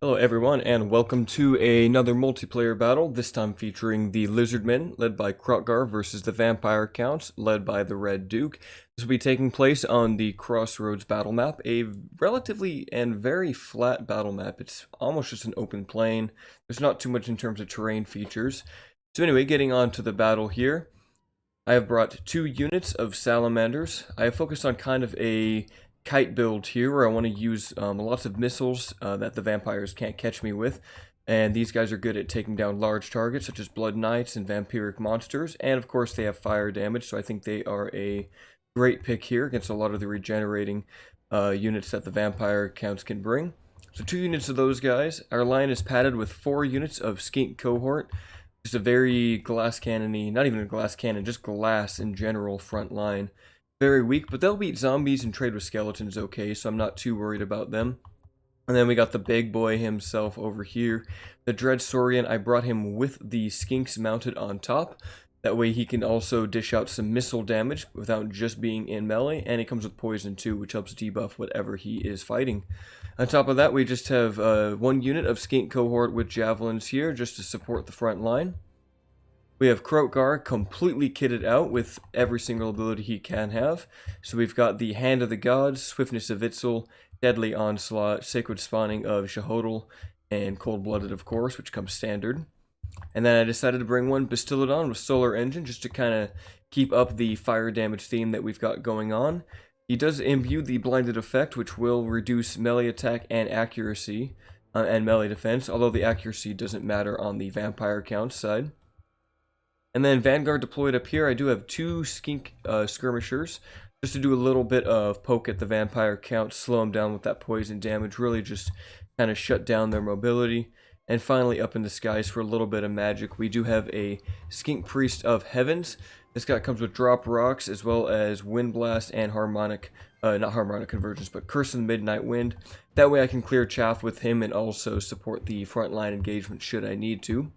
Hello everyone, and welcome to another multiplayer battle, this time featuring the Lizardmen, led by Kroq-Gar, versus the Vampire Counts, led by the Red Duke. This will be taking place on the Crossroads battle map, a relatively and very flat battle map. It's almost just an open plain. There's not too much in terms of terrain features. So anyway, getting on to the battle here, I have brought 2 units of Salamanders. I have focused on kind of a kite build here where I want to use lots of missiles that the vampires can't catch me with, and these guys are good at taking down large targets such as blood knights and vampiric monsters, and of course they have fire damage, so I think they are a great pick here against a lot of the regenerating units that the vampire counts can bring. So 2 units of those guys. Our line is padded with 4 units of skink cohort, just a very glass cannony, not even a glass cannon, just glass in general front line. Very weak, but they'll beat zombies and trade with skeletons okay, so I'm not too worried about them. And then we got the big boy himself over here, the Dread Saurian. I brought him with the skinks mounted on top. That way he can also dish out some missile damage without just being in melee, and he comes with poison too, which helps debuff whatever he is fighting. On top of that, we just have 1 unit of skink cohort with javelins here, just to support the front line. We have Kroq-Gar completely kitted out with every single ability he can have. So we've got the Hand of the Gods, Swiftness of Itzel, Deadly Onslaught, Sacred Spawning of Shahodl, and Cold-Blooded, of course, which comes standard. And then I decided to bring 1 Bastiladon with Solar Engine just to kind of keep up the fire damage theme that we've got going on. He does imbue the Blinded effect, which will reduce melee attack and accuracy and melee defense, although the accuracy doesn't matter on the Vampire Count side. And then Vanguard deployed up here. I do have 2 skink skirmishers, just to do a little bit of poke at the vampire count, slow them down with that poison damage, really just kind of shut down their mobility. And finally, up in the skies for a little bit of magic, we do have a skink priest of heavens. This guy comes with drop rocks, as well as wind blast and harmonic, not harmonic convergence, but curse of the midnight wind. That way I can clear chaff with him and also support the frontline engagement should I need to.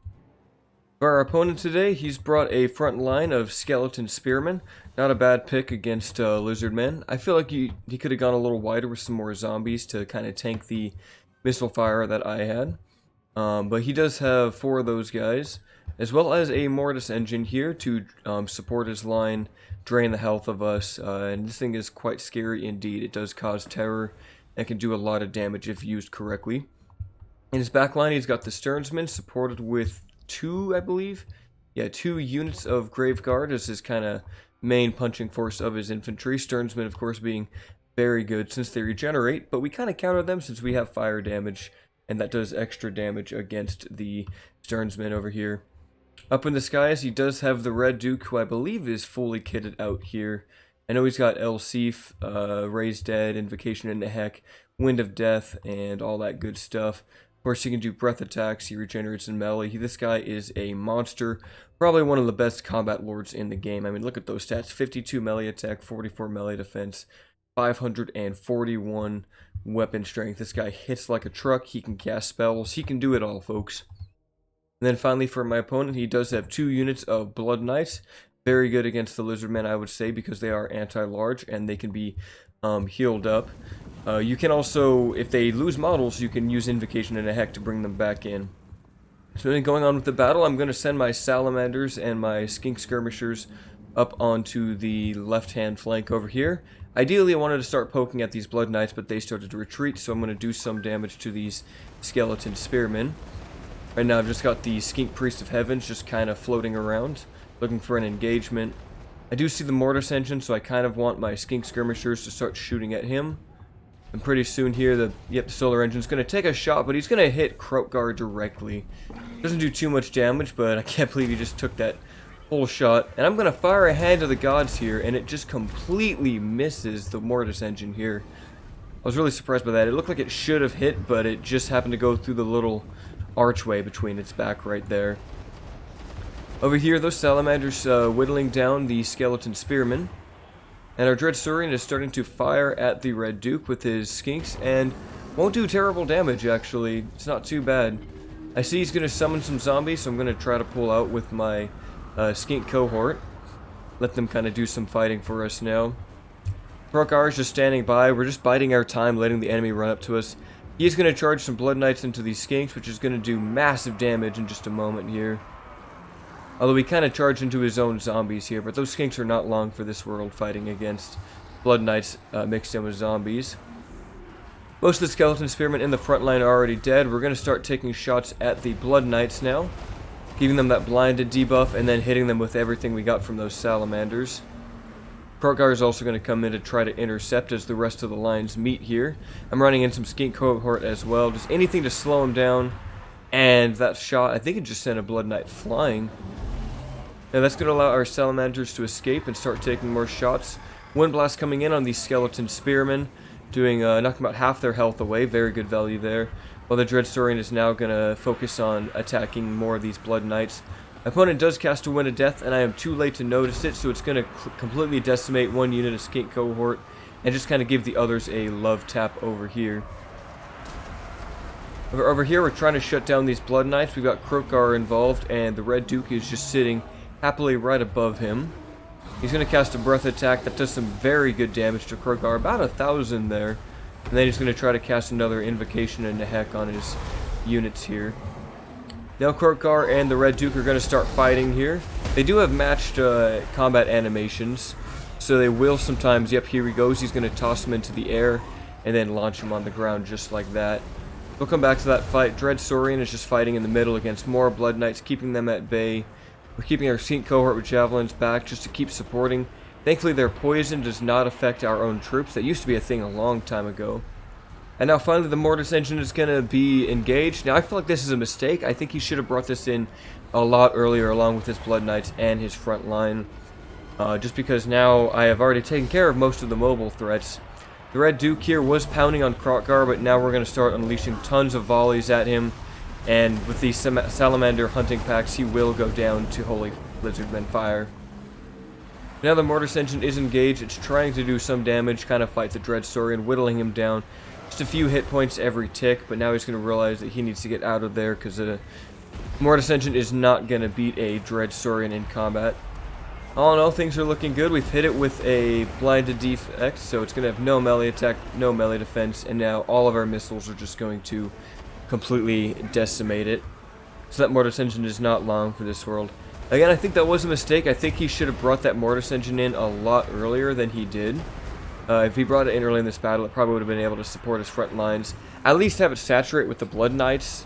For our opponent today, he's brought a front line of skeleton spearmen. Not a bad pick against lizardmen. I feel like he could have gone a little wider with some more zombies to kind of tank the missile fire that I had. But he does have 4 of those guys, as well as a mortis engine here to support his line, drain the health of us. And this thing is quite scary indeed. It does cause terror and can do a lot of damage if used correctly. In his back line, he's got the Sternsman supported with 2, I believe. Yeah, 2 units of Graveguard as his kind of main punching force of his infantry. Sternsmen, of course, being very good since they regenerate, but we kind of counter them since we have fire damage, and that does extra damage against the Sternsmen over here. Up in the skies, he does have the Red Duke, who I believe is fully kitted out here. I know he's got El Sif, Raise Dead, Invocation into Heck, Wind of Death, and all that good stuff. Of course, he can do breath attacks, he regenerates in melee. This guy is a monster, probably one of the best combat lords in the game. I mean, look at those stats: 52 melee attack, 44 melee defense, 541 weapon strength. This guy hits like a truck, he can cast spells, he can do it all, folks. And then finally for my opponent, he does have 2 units of Blood Knights. Very good against the Lizardmen, I would say, because they are anti-large and they can be healed up. You can also, if they lose models, you can use Invocation and a Heck to bring them back in. So then going on with the battle, I'm going to send my Salamanders and my skink skirmishers up onto the left-hand flank over here. Ideally, I wanted to start poking at these Blood Knights, but they started to retreat, so I'm going to do some damage to these skeleton spearmen. Right now, I've just got the skink priest of heavens just kind of floating around, looking for an engagement. I do see the mortis engine, so I kind of want my skink skirmishers to start shooting at him. And pretty soon here, the solar engine's going to take a shot, but he's going to hit Kroq-Gar directly. Doesn't do too much damage, but I can't believe he just took that full shot. And I'm going to fire a Hand of the Gods here, and it just completely misses the mortis engine here. I was really surprised by that. It looked like it should have hit, but it just happened to go through the little archway between its back right there. Over here, those salamanders whittling down the skeleton spearmen. And our Dread Saurian is starting to fire at the Red Duke with his skinks, and won't do terrible damage, actually. It's not too bad. I see he's going to summon some zombies, so I'm going to try to pull out with my skink cohort. Let them kind of do some fighting for us now. Kroq-Gar is just standing by. We're just biding our time, letting the enemy run up to us. He's going to charge some Blood Knights into these skinks, which is going to do massive damage in just a moment here. Although he kind of charged into his own zombies here, but those skinks are not long for this world fighting against Blood Knights mixed in with zombies. Most of the skeleton spearmen in the front line are already dead. We're going to start taking shots at the Blood Knights now, giving them that blinded debuff and then hitting them with everything we got from those Salamanders. Kroq-Gar is also going to come in to try to intercept as the rest of the lines meet here. I'm running in some skink cohort as well, just anything to slow him down. And that shot, I think it just sent a Blood Knight flying. Now that's going to allow our Salamanders to escape and start taking more shots. Wind Blast coming in on these skeleton spearmen, doing knocking about half their health away. Very good value there. While the Dreadsaurian is now going to focus on attacking more of these Blood Knights. My opponent does cast a Wind of Death, and I am too late to notice it, so it's going to completely decimate one unit of skink cohort and just kind of give the others a love tap over here. Over here, we're trying to shut down these Blood Knights. We've got Kroq-Gar involved, and the Red Duke is just sitting happily right above him. He's going to cast a Breath Attack that does some very good damage to Kroq-Gar, about 1,000 there. And then he's going to try to cast another Invocation into Heck on his units here. Now Kroq-Gar and the Red Duke are going to start fighting here. They do have matched combat animations, so they will sometimes, yep, here he goes, he's going to toss him into the air, and then launch him on the ground just like that. We'll come back to that fight. Dreadsaurian is just fighting in the middle against more Blood Knights, keeping them at bay. We're keeping our skink cohort with javelins back just to keep supporting. Thankfully their poison does not affect our own troops. That used to be a thing a long time ago. And now finally the Mortis engine is going to be engaged. Now I feel like this is a mistake. I think he should have brought this in a lot earlier along with his Blood Knights and his front line. Just because now I have already taken care of most of the mobile threats. The Red Duke here was pounding on Kroq-Gar, but now we're going to start unleashing tons of volleys at him. And with these Salamander hunting packs, he will go down to Holy Lizardmen Fire. Now the Mortis engine is engaged. It's trying to do some damage, kind of fight the Dreadsaurian, whittling him down. Just a few hit points every tick, but now he's going to realize that he needs to get out of there because the Mortis engine is not going to beat a Dreadsaurian in combat. All in all, things are looking good. We've hit it with a blinded defect, so it's going to have no melee attack, no melee defense, and now all of our missiles are just going to completely decimate it. So that Mortis engine is not long for this world. Again, I think that was a mistake. I think he should have brought that Mortis engine in a lot earlier than he did. If he brought it in early in this battle, it probably would have been able to support his front lines. At least have it saturate with the Blood Knights.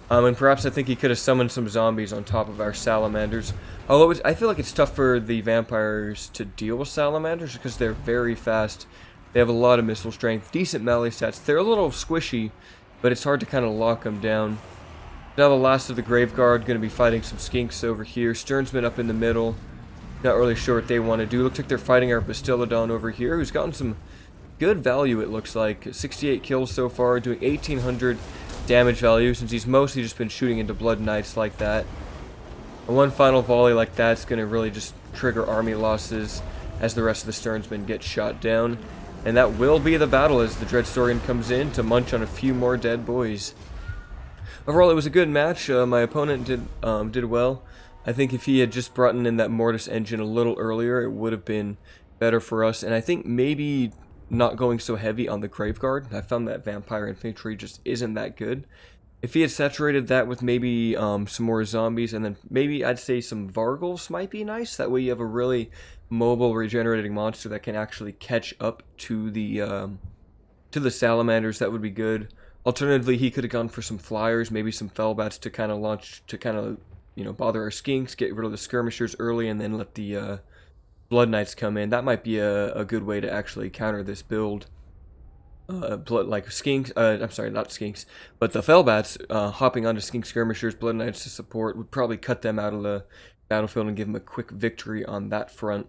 And perhaps I think he could have summoned some zombies on top of our Salamanders. Although I feel like it's tough for the vampires to deal with Salamanders because they're very fast. They have a lot of missile strength, decent melee stats. They're a little squishy, but it's hard to kind of lock them down. Now the last of the Graveguard going to be fighting some skinks over here. Sternsman up in the middle. Not really sure what they want to do. Looks like they're fighting our Bastillodon over here, who's gotten some good value, it looks like. 68 kills so far, doing 1,800 damage value, since he's mostly just been shooting into Blood Knights like that. And one final volley like that's going to really just trigger army losses as the rest of the Sternsmen get shot down. And that will be the battle as the Dreadsaurian comes in to munch on a few more dead boys. Overall, it was a good match. My opponent did well. I think if he had just brought in that Mortis engine a little earlier, it would have been better for us. And I think maybe not going so heavy on the Graveguard. I found that Vampire Infantry just isn't that good. If he had saturated that with maybe some more zombies, and then maybe I'd say some Vargulfs might be nice. That way you have a really mobile regenerating monster that can actually catch up to the Salamanders. That would be good. Alternatively, he could have gone for some Flyers, maybe some Fellbats to kind of launch, to kind of, you know, bother our skinks, get rid of the skirmishers early, and then let the Blood Knights come in. That might be a good way to actually counter this build. Like skinks, I'm sorry, not skinks, but the Fellbats hopping onto skink skirmishers, Blood Knights to support would probably cut them out of the battlefield and give them a quick victory on that front.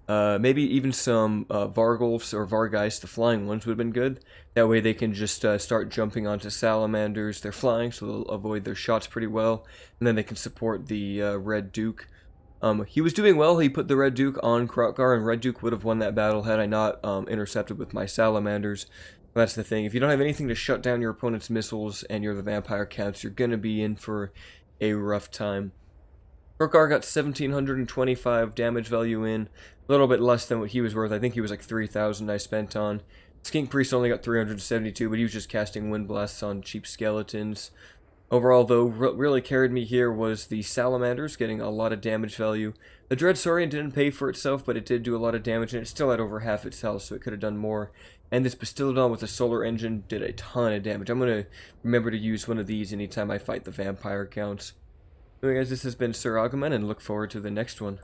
Maybe even some Vargulfs or Vargeist, the flying ones, would have been good. That way they can just start jumping onto Salamanders. They're flying, so they'll avoid their shots pretty well. And then they can support the Red Duke. He was doing well. He put the Red Duke on Kroq-Gar, and Red Duke would have won that battle had I not intercepted with my Salamanders. That's the thing. If you don't have anything to shut down your opponent's missiles and you're the Vampire Counts, you're going to be in for a rough time. Kroq-Gar got 1,725 damage value in, a little bit less than what he was worth. I think he was like 3,000 I spent on. Skink Priest only got 372, but he was just casting Wind Blasts on cheap skeletons. Overall, though, what really carried me here was the Salamanders, getting a lot of damage value. The Dread Saurian didn't pay for itself, but it did do a lot of damage, and it still had over half its health, so it could have done more. And this Bastillodon with a Solar Engine did a ton of damage. I'm going to remember to use one of these anytime I fight the Vampire Counts. Anyway, guys, this has been Sir Agumon, and look forward to the next one.